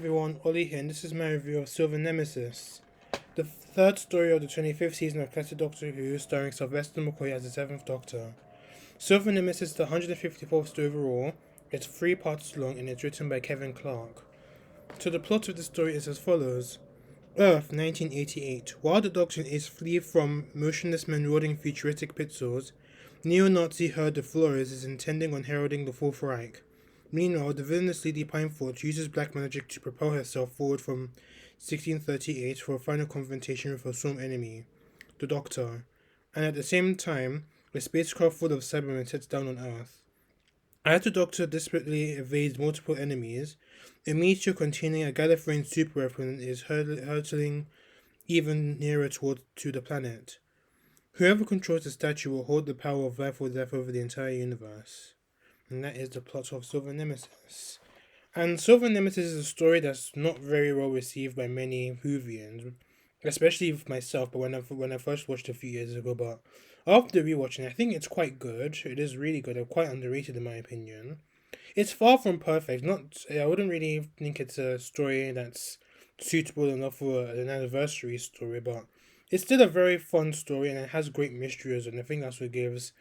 Everyone, Oli here, and this is my review of Silver Nemesis, the third story of the 25th season of classic Doctor Who, starring Sylvester McCoy as the 7th Doctor. Silver Nemesis is the 154th story overall, it's 3 parts long, and it's written by Kevin Clark. So the plot of the story is as follows. Earth, 1988. While the Doctor and Ace flee from motionless men marauding futuristic pixels, neo-Nazi herd the Flores is intending on heralding the Fourth Reich. Meanwhile, the villainous Lady Pinefort uses black magic to propel herself forward from 1638 for a final confrontation with her sworn enemy, the Doctor, and at the same time, a spacecraft full of Cybermen sets down on Earth. As the Doctor desperately evades multiple enemies, a meteor containing a Gallifreyan superweapon is hurtling even nearer to the planet. Whoever controls the statue will hold the power of life or death over the entire universe. And that is the plot of Silver Nemesis. And Silver Nemesis is a story that's not very well received by many Whovians, especially myself. But when I first watched it a few years ago, but after rewatching, I think it's quite good. It is really good. It's quite underrated in my opinion. It's far from perfect. Not I wouldn't really think it's a story that's suitable enough for an anniversary story, but it's still a very fun story and it has great mysteries, and I think that's what gives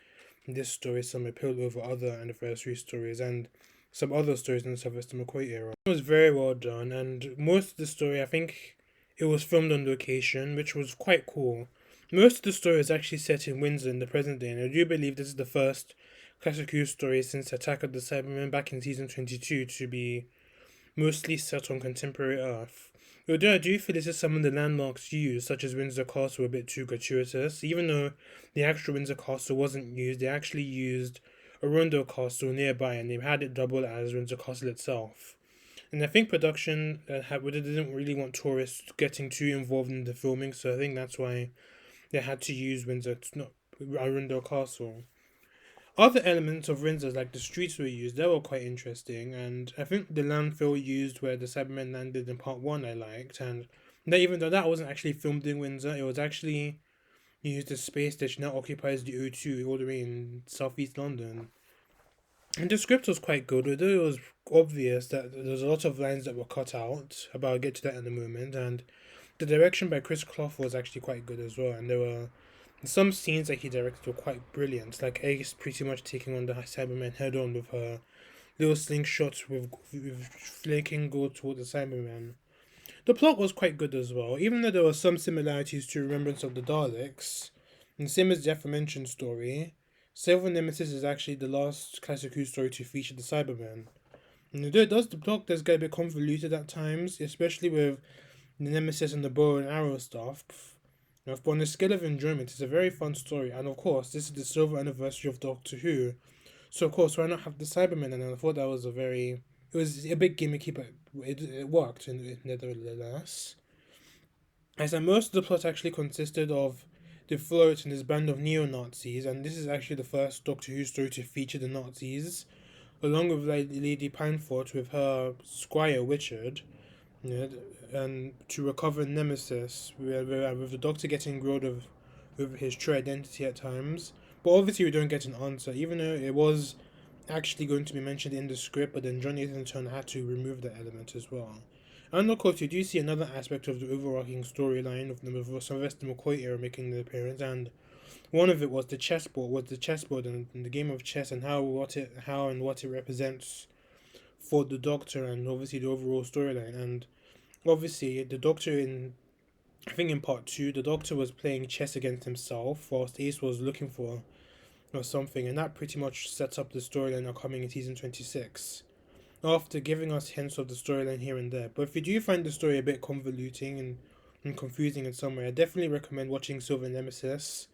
this story some appeal over other anniversary stories and some other stories in the Sylvester McCoy era. It was very well done, and most of the story, I think it was filmed on location, which was quite cool. Most of the story is actually set in Windsor in the present day, and I do believe this is the first Classic Who story since Attack of the Cybermen back in season 22 to be mostly set on contemporary Earth. Although I do feel this is some of the landmarks used, such as Windsor Castle, were a bit too gratuitous. Even though the actual Windsor Castle wasn't used, they actually used Arundel Castle nearby, and they had it double as Windsor Castle itself. And I think production didn't really want tourists getting too involved in the filming, so I think that's why they had to use Windsor, not Arundel Castle. Other elements of Windsor, like the streets were used, they were quite interesting, and I think the landfill used where the Cybermen landed in part one I liked, and that even though that wasn't actually filmed in Windsor, it was actually used as space station that occupies the O2 all the way in southeast London. And the script was quite good, although it was obvious that there was a lot of lines that were cut out, but I'll get to that in a moment, and the direction by Chris Clough was actually quite good as well, and there were some scenes that he directed were quite brilliant, like Ace pretty much taking on the Cyberman head on with her little slingshots with flaking gold toward the Cyberman. The plot was quite good as well, even though there were some similarities to Remembrance of the Daleks, and same as the aforementioned story. Silver Nemesis is actually the last Classic Who story to feature the Cyberman. And although the plot does get a bit convoluted at times, especially with the Nemesis and the bow and arrow stuff. But on a scale of enjoyment, it's a very fun story, and of course, this is the silver anniversary of Doctor Who, so of course, why not have the Cybermen? And I thought that was it was a bit gimmicky, but it worked nevertheless. As most of the plot actually consisted of the Florets and his band of neo-Nazis, and this is actually the first Doctor Who story to feature the Nazis, along with Lady Pinefort with her squire Richard, yeah, and to recover Nemesis, with the Doctor getting grilled with his true identity at times. But obviously, we don't get an answer, even though it was actually going to be mentioned in the script, but then John Nathan Turner had to remove that element as well. And of course, you do see another aspect of the overarching storyline of the Sylvester McCoy era making an appearance, and one of it was the chessboard and the game of chess and how and what it represents for the Doctor and obviously the overall storyline. And obviously, the Doctor I think in part two, the Doctor was playing chess against himself, whilst Ace was looking for or something, and that pretty much sets up the storyline now coming in season 26. After giving us hints of the storyline here and there, but if you do find the story a bit convoluting and confusing in some way, I definitely recommend watching Silver Nemesis.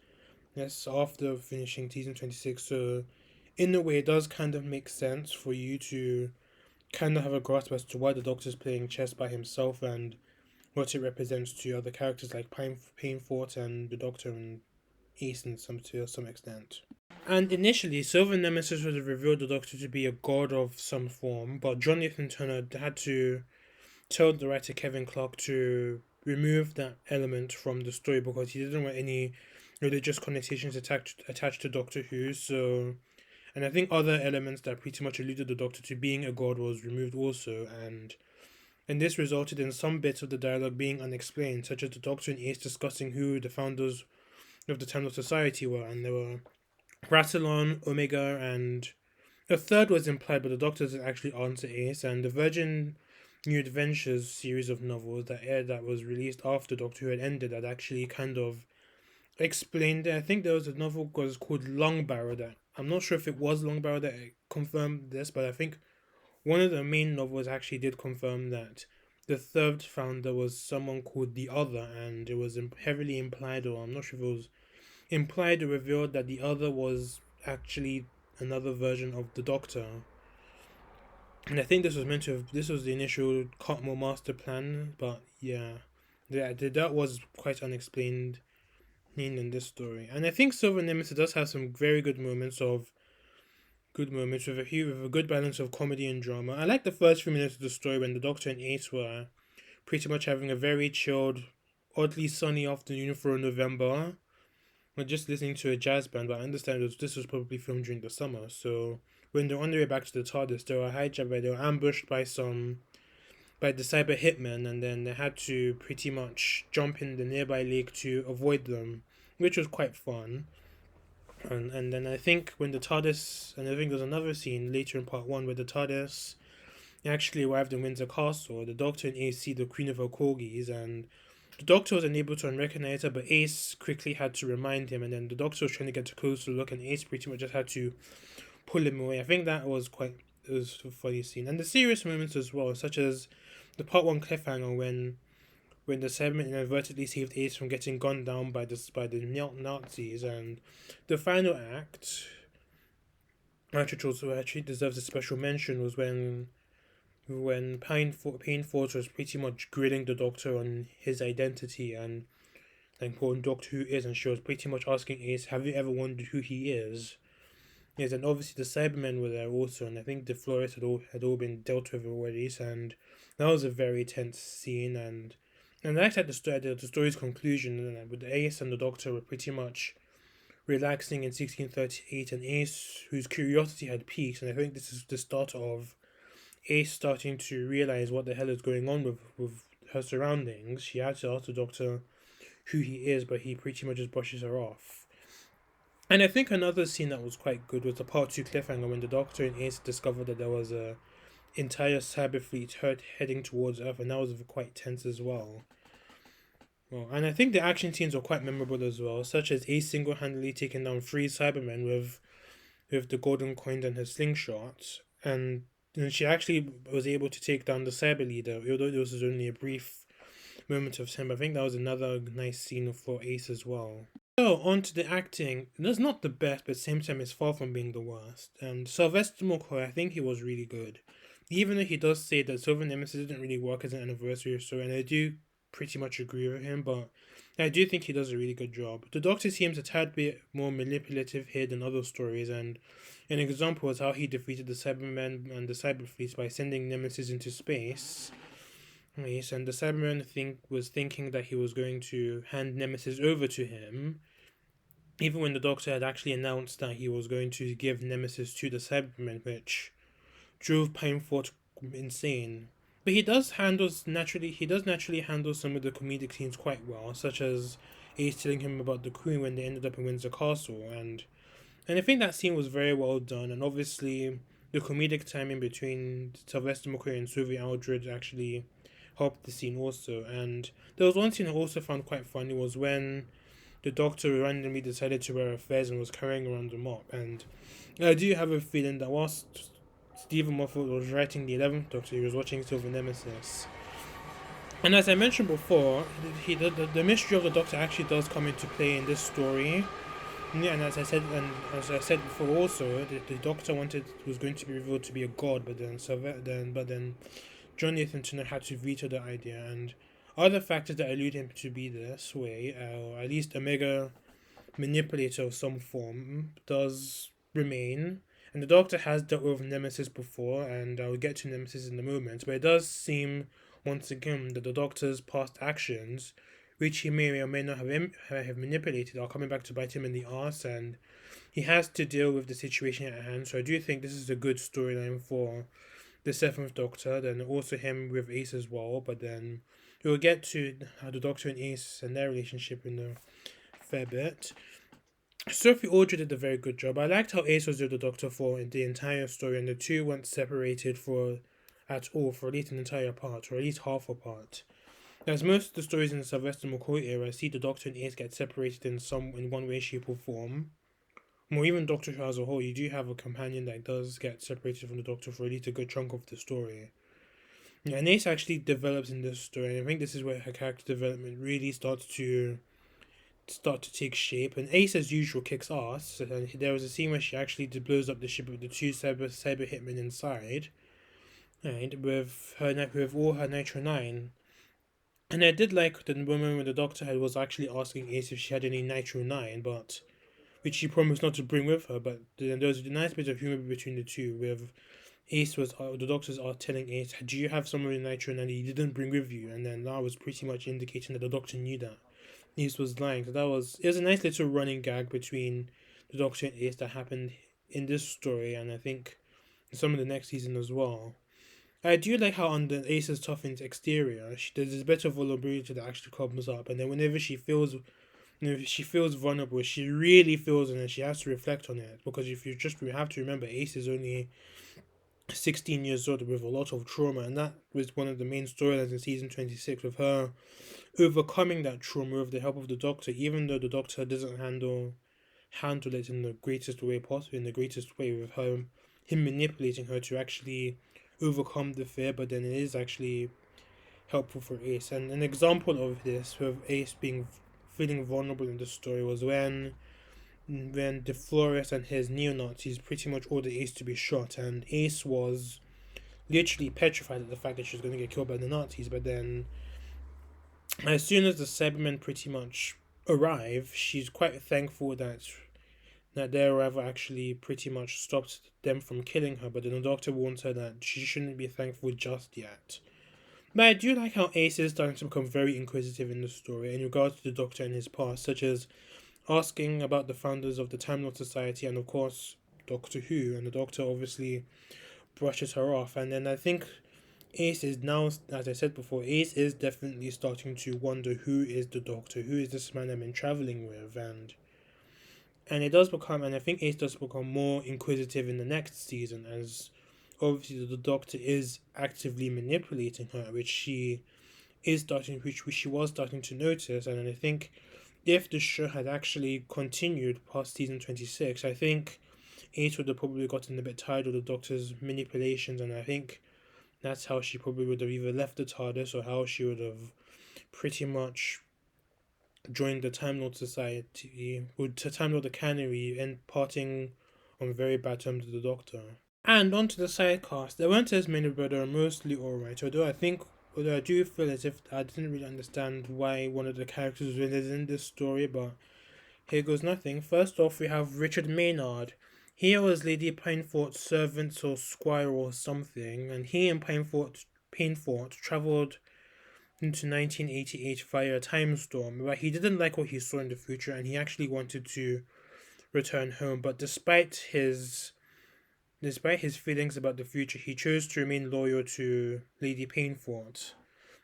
Yes, after finishing season 26, so in a way, it does kind of make sense for you to kind of have a grasp as to why the Doctor's playing chess by himself and what it represents to other characters like Painfort and the Doctor and Ace to some extent. And initially, Silver Nemesis was revealed the Doctor to be a god of some form, but John Nathan Turner had to tell the writer Kevin Clark to remove that element from the story because he didn't want any religious connotations attached to Doctor Who. So, and I think other elements that pretty much alluded the Doctor to being a god was removed also, and and this resulted in some bits of the dialogue being unexplained, such as the Doctor and Ace discussing who the founders of the Time Lord Society were, and there were Rassilon, Omega, and a third was implied, but the Doctor didn't actually answer Ace, and the Virgin New Adventures series of novels that aired that was released after Doctor Who had ended that actually kind of explained it. I think there was a novel was called Long Barrow that I'm not sure if it was Long Barrow that confirmed this, but I think one of the main novels actually did confirm that the third founder was someone called the Other, and it was heavily implied, or I'm not sure if it was implied or revealed that the Other was actually another version of the Doctor. And I think this was meant to have, this was the initial Cotmore master plan, but yeah, that was quite unexplained in this story. And I think Silver Nemesis does have some very good moments with a good balance of comedy and drama. I like the first few minutes of the story when the Doctor and Ace were pretty much having a very chilled, oddly sunny afternoon for November. We're just listening to a jazz band, but I understand this was probably filmed during the summer. So when they're on their way back to the TARDIS, they were hijacked they were ambushed by the cyber hitmen, and then they had to pretty much jump in the nearby lake to avoid them, which was quite fun. And then I think when the TARDIS, and I think there's another scene later in part one where the TARDIS actually arrived in Windsor Castle, the Doctor and Ace see the Queen of her corgis, and the Doctor was unable to unrecognize her, but Ace quickly had to remind him, and then the Doctor was trying to get a closer look, and Ace pretty much just had to pull him away. I think that was it was a funny scene. And the serious moments as well, such as the part one cliffhanger when the Cybermen inadvertently saved Ace from getting gunned down by the Nazis, and the final act, which also actually deserves a special mention, was when Pine Force was pretty much grilling the Doctor on his identity and the important Doctor Who is, and she was pretty much asking Ace, "Have you ever wondered who he is?" Yes, and obviously the Cybermen were there also, and I think the Flores had all been dealt with already, and that was a very tense scene, and I liked at the story's conclusion, with Ace and the Doctor were pretty much relaxing in 1638, and Ace, whose curiosity had peaked, and I think this is the start of Ace starting to realize what the hell is going on with her surroundings. She had to ask the Doctor who he is, but he pretty much just brushes her off. And I think another scene that was quite good was the part 2 cliffhanger when the Doctor and Ace discovered that there was a entire cyber fleet heading towards Earth, and that was quite tense as well. Well, and I think the action scenes were quite memorable as well, such as Ace single-handedly taking down 3 Cybermen with the golden coin and her slingshot, and she actually was able to take down the cyber leader, although this was only a brief moment of time. I think that was another nice scene for Ace as well. So, on to the acting. That's not the best, but at the same time, it's far from being the worst. And Sylvester McCoy, I think he was really good. Even though he does say that Silver Nemesis didn't really work as an anniversary story, and I do pretty much agree with him, but I do think he does a really good job. The Doctor seems a tad bit more manipulative here than other stories, and an example is how he defeated the Cybermen and the Cyber Fleets by sending Nemesis into space. Yes, and the Cyberman was thinking that he was going to hand Nemesis over to him, even when the Doctor had actually announced that he was going to give Nemesis to the Cybermen, which drove Pinefort insane. But he does naturally handle some of the comedic scenes quite well, such as Ace telling him about the Queen when they ended up in Windsor Castle, and I think that scene was very well done, and obviously the comedic timing between Sylvester McCoy and Sylvie Aldred actually helped the scene also. And there was one scene I also found quite funny was when the Doctor randomly decided to wear a fez and was carrying around a mop. And I do have a feeling that whilst Stephen Moffat was writing the 11th Doctor, he was watching Silver Nemesis. And as I mentioned before, the mystery of the Doctor actually does come into play in this story. Yeah, and as I said before, also the Doctor was going to be revealed to be a god, but then John Nathan Turner had to veto the idea, and other factors that allude him to be this way, or at least a mega manipulator of some form, does remain. And the Doctor has dealt with Nemesis before, and I'll get to Nemesis in a moment, but it does seem once again that the Doctor's past actions, which he may or may not have manipulated, are coming back to bite him in the arse, and he has to deal with the situation at hand. So I do think this is a good storyline for the Seventh Doctor, then also him with Ace as well. But then we'll get to how the Doctor and Ace and their relationship in a fair bit. Sophie Aldred did a very good job. I liked how Ace was with the Doctor for the entire story, and the two weren't separated for at all for at least an entire part, or at least half a part. As most of the stories in the Sylvester McCoy era see the Doctor and Ace get separated in one way, shape, or form. Or even Doctor Who as a whole, you do have a companion that does get separated from the Doctor for at least a good chunk of the story. Yeah, and Ace actually develops in this story, and I think this is where her character development really starts to take shape. And Ace, as usual, kicks ass. And there was a scene where she actually blows up the ship with the two cyber hitmen inside, right? With all her Nitro 9. And I did like the moment when the Doctor was actually asking Ace if she had any Nitro 9, but which she promised not to bring with her. But then there was a nice bit of humor between the two, with the doctors are telling Ace, "Do you have somewhere in Nitro 9 that you didn't bring with you?" And then that was pretty much indicating that the Doctor knew that Ace was lying. So it was a nice little running gag between the Doctor and Ace that happened in this story, and I think some of the next season as well. I do like how on the Ace's toughened exterior, there's this bit of vulnerability that actually comes up, and then whenever she feels vulnerable, she really feels it, and she has to reflect on it. Because we have to remember, Ace is only 16 years old with a lot of trauma, and that was one of the main storylines in season 26, with her overcoming that trauma with the help of the Doctor, even though the Doctor doesn't handle it in the greatest way possible, with him manipulating her to actually overcome the fear. But then it is actually helpful for Ace. And an example of this, with Ace feeling vulnerable in the story, was when DeFlores and his neo-Nazis pretty much ordered Ace to be shot, and Ace was literally petrified at the fact that she was going to get killed by the Nazis. But then, as soon as the Cybermen pretty much arrive, she's quite thankful that their arrival actually pretty much stopped them from killing her. But then the Doctor warns her that she shouldn't be thankful just yet. But I do like how Ace is starting to become very inquisitive in the story in regards to the Doctor and his past, such as asking about the founders of the Time Lord Society and, of course, Doctor Who. And the Doctor obviously brushes her off. And then I think Ace is now, as I said before, Ace is definitely starting to wonder, who is the Doctor? Who is this man I've been traveling with? And it does become, and I think Ace does become more inquisitive in the next season, as obviously the Doctor is actively manipulating her, which she was starting to notice. And I think if the show had actually continued past season 26, I think Ace would have probably gotten a bit tired of the Doctor's manipulations, and I think that's how she probably would have either left the TARDIS, or how she would have pretty much joined the Time Lord Society, with Time Lord the Canary, and parting on very bad terms with the Doctor. And onto the side cast, there weren't as many, but they were mostly alright. Although I do feel as if I didn't really understand why one of the characters was in this story, but here goes nothing. First off, we have Richard Maynard. He was Lady Pinefort's servant or squire or something, and he and Pinefort travelled into 1988 via a time storm, but he didn't like what he saw in the future, and he actually wanted to return home. But despite his feelings about the future, he chose to remain loyal to Lady Pineforth.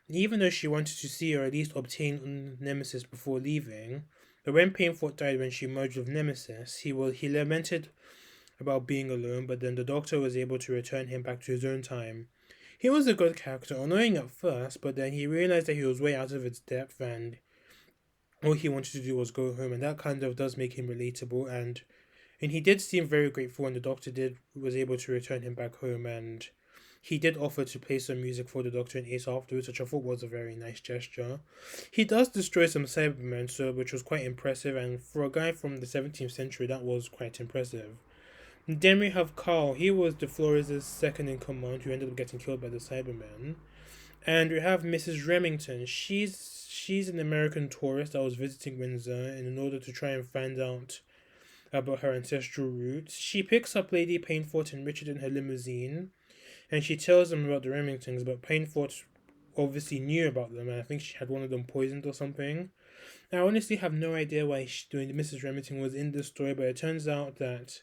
Even though she wanted to see or at least obtain Nemesis before leaving, but when Pineforth died when she merged with Nemesis, he lamented about being alone, but then the Doctor was able to return him back to his own time. He was a good character, annoying at first, but then he realized that he was way out of its depth, and all he wanted to do was go home, and that kind of does make him relatable. And he did seem very grateful when the Doctor was able to return him back home, and he did offer to play some music for the Doctor and Ace afterwards, which I thought was a very nice gesture. He does destroy some Cybermen, which was quite impressive, and for a guy from the 17th century, that was quite impressive. Then we have Carl. He was DeFlores' second in command, who ended up getting killed by the Cybermen. And we have Mrs. Remington. She's an American tourist that was visiting Windsor, and in order to try and find out about her ancestral roots, she picks up Lady Pineforth and Richard in her limousine, and she tells them about the Remingtons, but Pineforth obviously knew about them, and I think she had one of them poisoned or something. Now, I honestly have no idea why Mrs. Remington was in this story, but it turns out that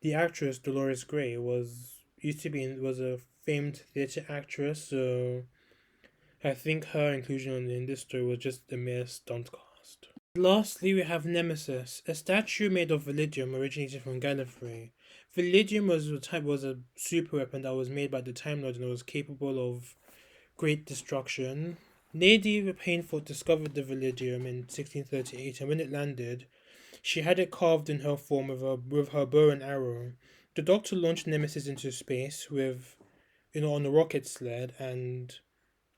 the actress Dolores Gray was was a famed theatre actress, so I think her inclusion in this story was just a mere stunt cast. Lastly, we have Nemesis, a statue made of Validium originated from Gallifrey. Validium was a super weapon that was made by the Time Lord and was capable of great destruction. Lady Painful discovered the Validium in 1638, and when it landed, she had it carved in her form with her bow and arrow. The Doctor launched Nemesis into space with, on a rocket sled, and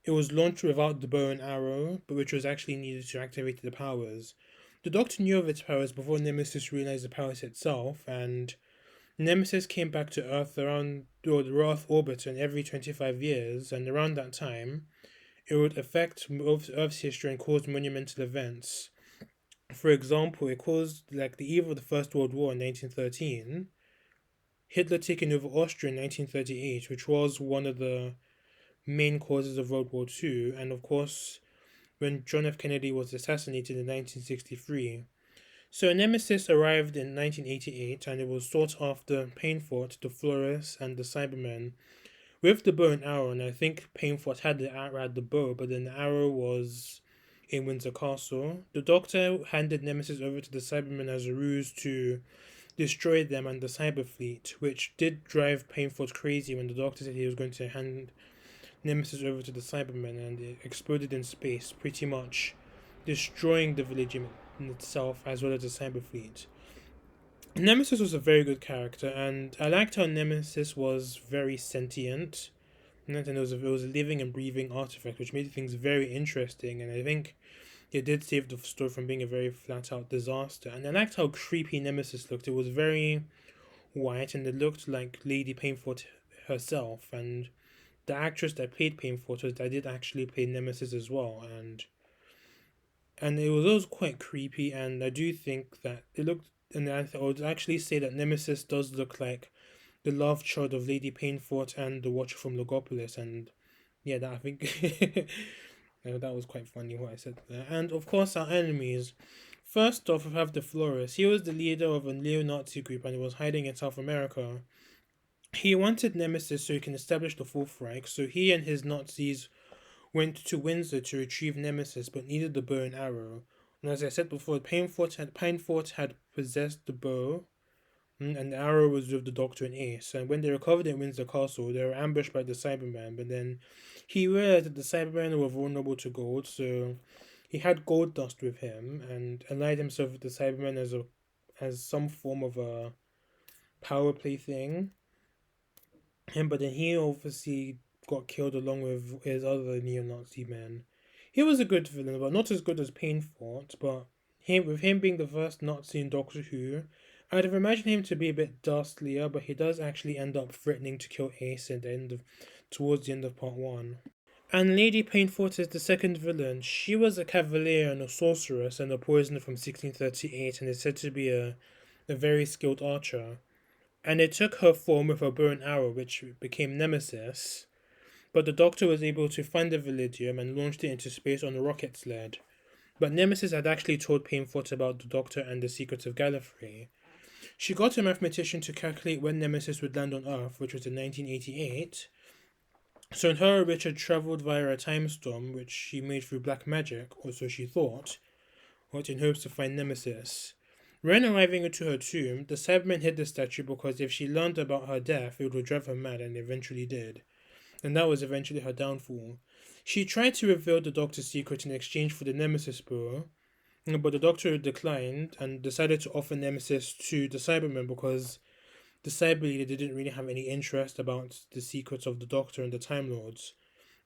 it was launched without the bow and arrow, but which was actually needed to activate the powers. The Doctor knew of its powers before Nemesis realized the powers itself, and Nemesis came back to Earth around the Earth orbit in every 25 years, and around that time, it would affect Earth's history and cause monumental events. For example, it caused like the eve of the First World War in 1913, Hitler taking over Austria in 1938, which was one of the main causes of World War II, and of course, when John F. Kennedy was assassinated in 1963. So Nemesis arrived in 1988, and it was sought after Painfort, the Florist, and the Cybermen with the bow and arrow. And I think Painfort had the bow, but then the arrow was in Windsor Castle. The Doctor handed Nemesis over to the Cybermen as a ruse to destroy them and the Cyber Fleet, which did drive Painfort crazy when the Doctor said he was going to hand Nemesis over to the Cybermen, and it exploded in space, pretty much destroying the village in itself as well as the Cyber Fleet. Nemesis was a very good character, and I liked how Nemesis was very sentient, and it was a living and breathing artifact, which made things very interesting, and I think it did save the story from being a very flat-out disaster. And I liked how creepy Nemesis looked. It was very white, and it looked like Lady Painfort herself, and the actress that played Painfort I did actually play Nemesis as well, and it was always quite creepy, and I do think that it looked, and I would actually say that Nemesis does look like the love child of Lady Painfort and the Watcher from Logopolis, and yeah, that I think that was quite funny what I said there. And of course, our enemies. First off, we have the Florist. He was the leader of a neo-Nazi group, and he was hiding in South America. He wanted Nemesis so he can establish the Fourth Reich, so he and his Nazis went to Windsor to retrieve Nemesis but needed the bow and arrow. And as I said before, Painfort had possessed the bow, and the arrow was with the Doctor and Ace. And when they recovered in Windsor Castle, they were ambushed by the Cybermen, but then he realized that the Cybermen were vulnerable to gold, so he had gold dust with him and allied himself with the Cybermen as some form of a power play thing. But then he obviously got killed along with his other neo-Nazi men. He was a good villain, but not as good as Painfort. But with him being the first Nazi in Doctor Who, I'd have imagined him to be a bit dastlier, but he does actually end up threatening to kill Ace towards the end of part 1. And Lady Painfort is the second villain. She was a cavalier and a sorceress and a poisoner from 1638, and is said to be a very skilled archer. And it took her form with her bow and arrow, which became Nemesis. But the Doctor was able to find the Validium and launched it into space on a rocket sled. But Nemesis had actually told Painfort about the Doctor and the secrets of Gallifrey. She got a mathematician to calculate when Nemesis would land on Earth, which was in 1988. So in her, Richard travelled via a time storm, which she made through black magic, or so she thought, in hopes to find Nemesis. When arriving into her tomb, the Cybermen hid the statue because if she learned about her death, it would drive her mad, and eventually did. And that was eventually her downfall. She tried to reveal the Doctor's secret in exchange for the Nemesis bow, but the Doctor declined and decided to offer Nemesis to the Cybermen because the Cyber Leader didn't really have any interest about the secrets of the Doctor and the Time Lords.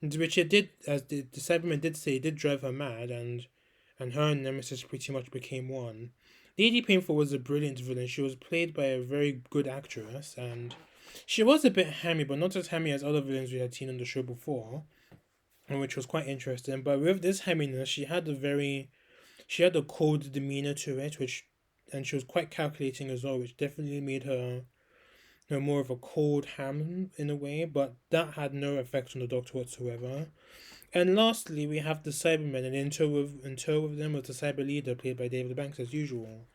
Which it did, as the Cybermen did say, it did drive her mad, and her and Nemesis pretty much became one. Lady Painful was a brilliant villain. She was played by a very good actress, and she was a bit hammy, but not as hammy as other villains we had seen on the show before, which was quite interesting. But with this hamminess, she had a cold demeanor to it, and she was quite calculating as well, which definitely made her more of a cold ham in a way, but that had no effect on the Doctor whatsoever. And lastly, we have the Cybermen, and in tow with them was the Cyber Leader, played by David Banks as usual.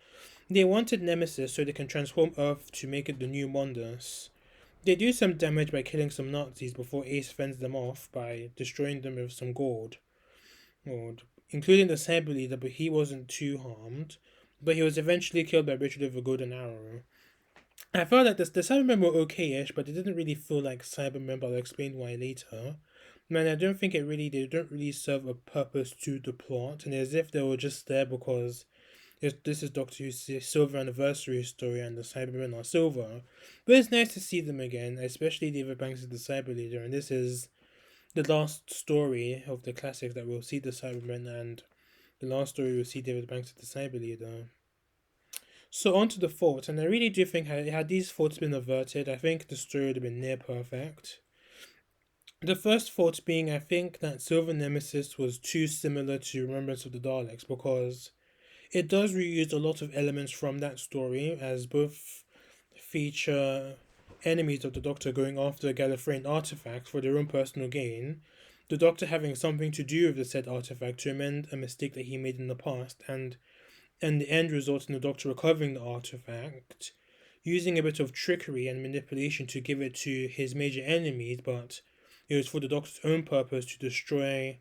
They wanted Nemesis so they can transform Earth to make it the new Mondas. They do some damage by killing some Nazis before Ace fends them off by destroying them with some gold, including the cyber leader, but he wasn't too harmed. But he was eventually killed by Richard with a golden arrow. I felt that the Cybermen were okay-ish, but they didn't really feel like Cybermen, but I'll explain why later. Man, I don't think they don't really serve a purpose to the plot, and as if they were just there because this is Doctor Who's silver anniversary story and the Cybermen are silver. But it's nice to see them again, especially David Banks is the Cyber Leader, and this is the last story of the classics that we'll see the Cybermen, and the last story we'll see David Banks as the Cyber Leader. So on to the faults, and I really do think had these faults been averted, I think the story would have been near perfect. The first fault being, I think that Silver Nemesis was too similar to Remembrance of the Daleks because it does reuse a lot of elements from that story, as both feature enemies of the Doctor going after a Gallifreyan artifact for their own personal gain, the Doctor having something to do with the said artifact to amend a mistake that he made in the past, and the end result in the Doctor recovering the artifact, using a bit of trickery and manipulation to give it to his major enemies, but it was for the Doctor's own purpose to destroy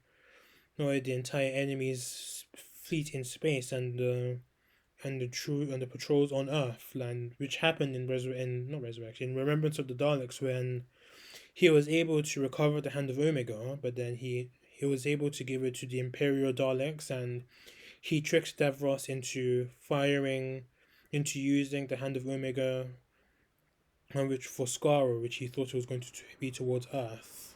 the entire enemy's fleet in space and the patrols on Earth, land, which happened in Remembrance of the Daleks, when he was able to recover the Hand of Omega, but then he was able to give it to the Imperial Daleks, and he tricked Davros into using the Hand of Omega, which for Skaro, which he thought it was going to be towards Earth.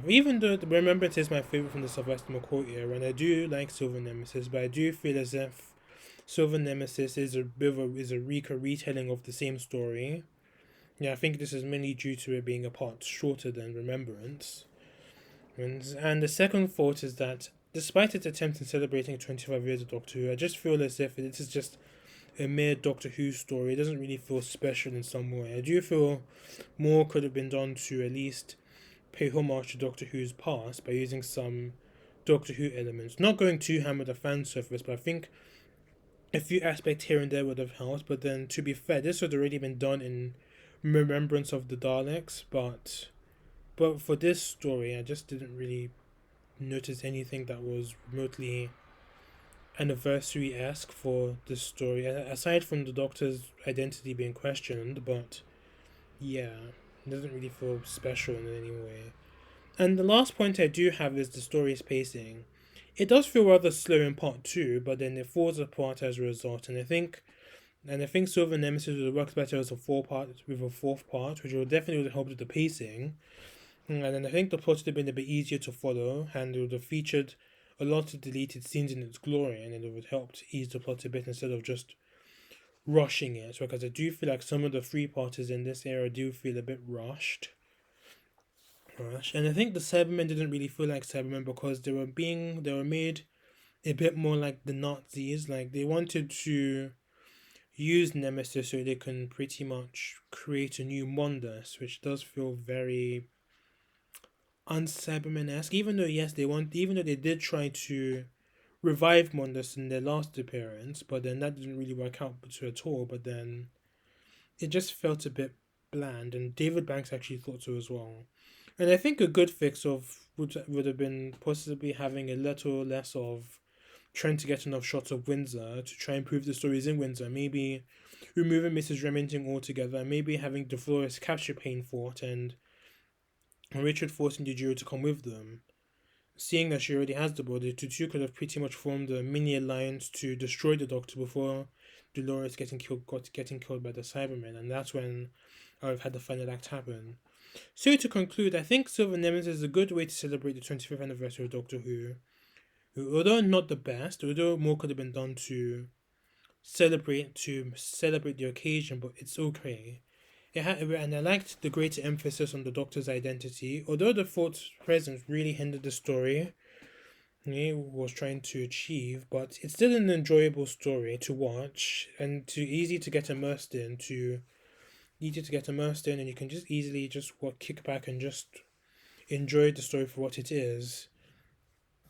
Even though the Remembrance is my favorite from the Sylvester McCoy era, and I do like Silver Nemesis, but I do feel as if Silver Nemesis is a retelling of the same story. Yeah, I think this is mainly due to it being a part shorter than Remembrance. And the second fault is that, despite its attempt in celebrating 25 years of Doctor Who, I just feel as if it is just a mere Doctor Who story. It doesn't really feel special in some way. I do feel more could have been done to at least pay homage to Doctor Who's past by using some Doctor Who elements. Not going too ham with the fan surface, but I think a few aspects here and there would have helped. But then, to be fair, this had already been done in Remembrance of the Daleks, but for this story, I just didn't really notice anything that was remotely anniversary-esque for this story, aside from the Doctor's identity being questioned, but yeah, it doesn't really feel special in any way. And the last point I do have is the story's pacing. It does feel rather slow in part two, but then it falls apart as a result, and I think Silver Nemesis would have worked better as a fourth part, which would definitely help with the pacing. And then I think the plot would have been a bit easier to follow, and it would have featured a lot of deleted scenes in its glory, and it would have helped ease the plot a bit instead of just rushing it. So, because I do feel like some of the three parters in this era do feel a bit rushed. And I think the Cybermen didn't really feel like Cybermen because they were made a bit more like the Nazis. Like, they wanted to use Nemesis so they can pretty much create a new Mondas, which does feel very un-Cybermen-esque. Even though they did try to revive Mondas in their last appearance, but then that didn't really work out at all. But then it just felt a bit bland, and David Banks actually thought so as well. And I think a good fix would have been possibly having a little less of trying to get enough shots of Windsor to try and prove the stories in Windsor. Maybe removing Mrs. Remington altogether, maybe having DeFlores capture Painfort and Richard forcing the Jiro to come with them. Seeing that she already has the body, the two could have pretty much formed a mini alliance to destroy the Doctor before Dolores getting killed by the Cybermen, and that's when I've had the final act happen. So to conclude, I think Silver Nemesis is a good way to celebrate the 25th anniversary of Doctor Who, although not the best, although more could have been done to celebrate the occasion, but it's okay. And I liked the greater emphasis on the Doctor's identity, although the Fort's presence really hindered the story he was trying to achieve, but it's still an enjoyable story to watch and easy to get immersed in, and you can just easily kick back and just enjoy the story for what it is.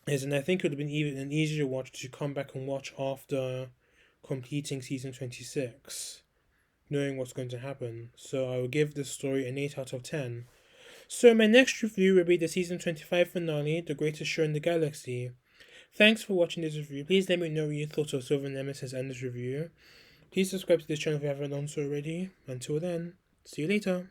And I think it would have been even an easier watch to come back and watch after completing season 26. knowing what's going to happen. So I will give this story an 8 out of 10. So my next review will be the season 25 finale, The Greatest Show in the Galaxy. Thanks for watching this review. Please let me know what you thought of Silver Nemesis and this review. Please subscribe to this channel if you haven't done so already. Until then, see you later.